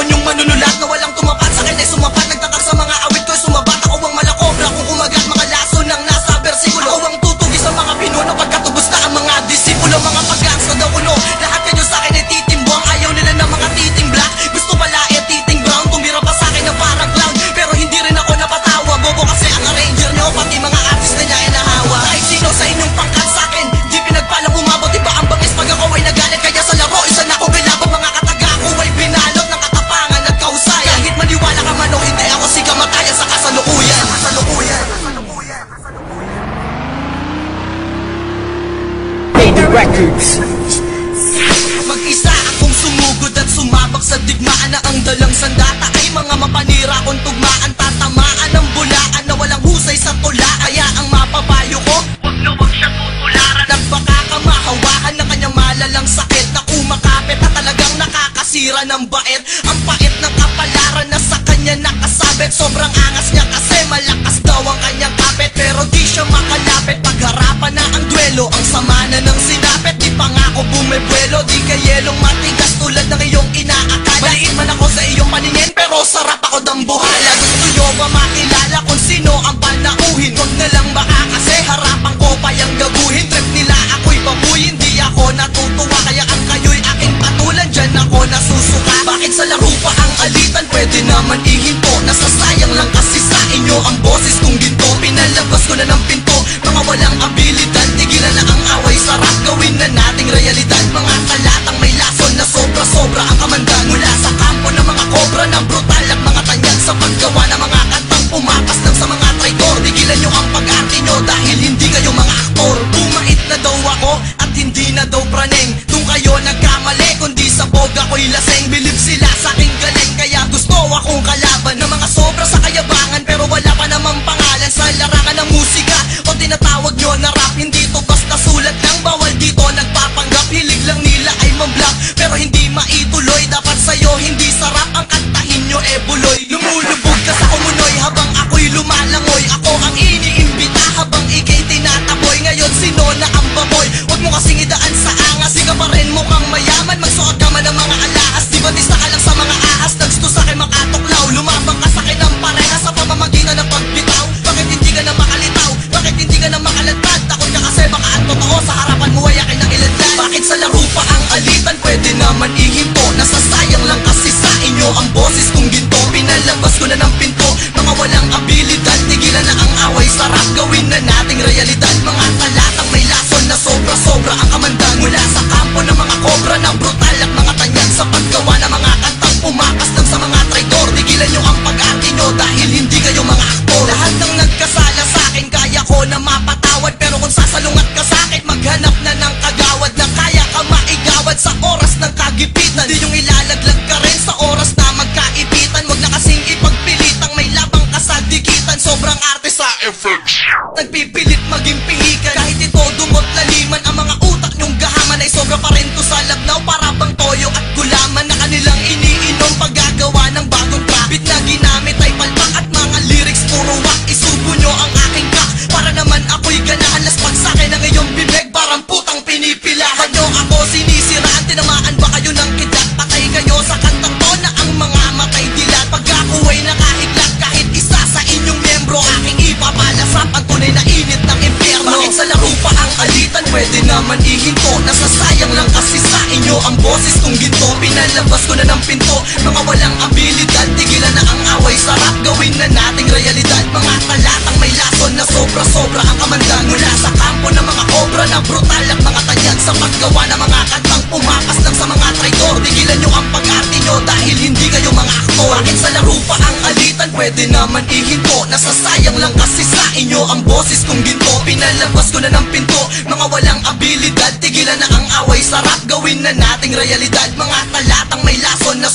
Panahon yung manunulat na walang tumapat sa akin ay sumapat. Nagtakak sa mga awit ko'y sumabat. Ako ang malakobra kung kumagat mga laso ng nasa bersikulo. Ako ang tutugi sa mga pinuno pagkatubos na ang mga disipulo. Mga pag-gas na daw kuno, lahat kayo sa akin ay titimbang. Ayaw nila ng mga titing black, gusto pala ay titing brown. Tumira pa sa akin na parang clown, pero hindi rin ako napatawa. Bobo kasi ang arranger nyo, pati mga artist na niya ay nahawa. Kahit sino sa inyong pangkat sa akin, di pinagpalang umabot. Iba ang bangis pag ako ay nagalit. Kaya sa laro, isa na ako bilabot. Mga kataga ko ay binalot ng katapangan at kahusayan. Kahit maniwala ka man o hindi, ako si kamatayan sa kasalukuyan. Records. Mag-isa akong sumugod at sumabak sa digmaan na ang dalang sandata ay mga mapanira kong tugmaan. Tatamaan ng bulaan na walang husay sa tula. Kaya ang mapapayo ko, wag na wag siya tutularan. At baka ka mahawahan ng kanyang malalang sakit na kumakapit at talagang nakakasira ng bait. Ang pait ng kapalaran na sa kanya nakasabit. Sobrang angas niya kasi malakas daw ang kanyang kapit. Pero di siya makalapit pagharapan na ang duelo. Ang sama na ng sinapit, di pa nga ako bumibuelo. Di ka yelong matigas tulad ng iyong inaakala. Maliit man ako sa iyong paningin, pero sarap ako dambuhala. Gusto nyo ba makilala kung sino ang panauhin? Wag na lang baka kasi harapan ko pa yung gaguhin. Trip nila ako'y babuyin, di ako natutuwa. Kaya ang kayo'y aking patulan, dyan ako nasusuka. Bakit sa laro pa ang alitan? Pwede naman ihinto. Nasasayang lang kasi sa inyo ang boses kong ginto. Pinalabas ko na ng pinto, mga walang abilidad. Tigilan na ang away, sarap gawin na nating realidad. Mga talatang may lason na sobra-sobra ang kamandan. Mula sa kampo ng mga kobra na brutal at mga tanyag sa paggawa ng mga kantang pumapas lang sa mga traitor. Tigilan nyo ang pag-arte nyo dahil hindi kayo mga aktor. Bumait na daw ako at hindi na daw praneng. Doon kayo nagkamali, kundi sa bog ako'y laseng. Bilib sila sa aking galing, kaya gusto akong kalaban ng mga sobra sa kayabangan. Pero wala pa namang pangalan sa larangan ng musika o tinatawag nyo na rap. Hindi to basta sulat lang, bawal dito nagpapanggap. Hilig lang nila ay mamblock, pero hindi maituloy. Dapat sa'yo hindi sarap ang kantahin nyo buloy. Lumulubog ka sa umunoy habang ako'y lumalangoy. Ako ang iniimbita habang ikay tinataboy. Ngayon sino na ang baboy? Huwag mo kasing idaan sa angas, di ka pa rin mukhang mayaman. Magsuot ka man ng mga alahas, di ba tista ka lang sa mga ahas? Nagsto sa akin makatuklaw, lumabang ka sa akin ng parehas sa pamamagitan ng pagbitaw. Bakit hindi ka na makalitaw? Bakit hindi ka na makaladpad? Takot ka kasi baka ang totoo sa harapan mo ay akin ang iladlad. Bakit sa laro pa ang alitan? Pwede naman ihinto. Nasasayang lang kasi sa inyo ang boses kong ginto. Pinalabas ko na ng pinto, mga walang abilidad. Tigilan na ang away, sarap gawin na nating realidad. Mga talatang may lason na sobra-sobra ang kamandan. Mula sa kampo ng mga kobra na brutal at mga tanyag sa paggawa ng mga kantang pumakas lang sa mga traitor. Tigilan nyo ang pag-arte nyo dahil hindi kayo mga aktor. Lahat ng nagkasala sa akin kaya ko na mapatawad. Pero kung sasalungat ka sa akin, maghanap na ng kagawad na kaya ka maigawad sa oras ng kagipitan. Di yung ilalaglag ka rin sa oras na magkaipitan. Wag na kasing ipagpilitang may labang ka sa dikitan. Sobrang arte sa effects, nagpipilit maging pihikan. Kahit ito dumot laliman, ang mga utak nyong gahaman ay sobra pa rin to sa labnaw. Para bang toyo at gulaman na kanilang iniinom paggagawa ng bagong track. Beat na ginamit ay palpak at mga lyrics puro wak. Isubo nyo ang aking crack para naman ako'y ganahan. Laspag sa'kin ang iyong bibig, parang putang pinipilahan nyo ako sinisiraan. Tinamaan ba kayo ng kidlat? Patay kayo sa kantang to na ang mga matay dilat. Pag ako ay nakahiglat kahit isa sa inyong miyembro, aking ipapalasap ang tunay na init ng impyerno. Bakit sa laro pa ang alitan? Pwede naman ihinto. Nasasayang lang kasi sa inyo ang boses kong ginto. Pinalabas ko na ng pinto, mga walang abilidad. Tigilan na ang away, sarap gawin na nating realidad. Mga talatang may lason na sobra-sobra ang kamandan. Mula sa kampo ng mga kobra na brutal at mga tanyag sa paggawa ng mga kantang pumapas lang sa mga traitor. Tigilan nyo ang pag-arte nyo dahil hindi kayo mga aktor. Bakit sa laro pa ang alitan? Pwede naman ihinto. Nasasayang lang kasi sa inyo ang boses kong ginto. Pinalabas ko na ng pinto, mga walang abilidad. Tigilan na ang away, sarap gawin na nating realidad. Mga talatang may lason na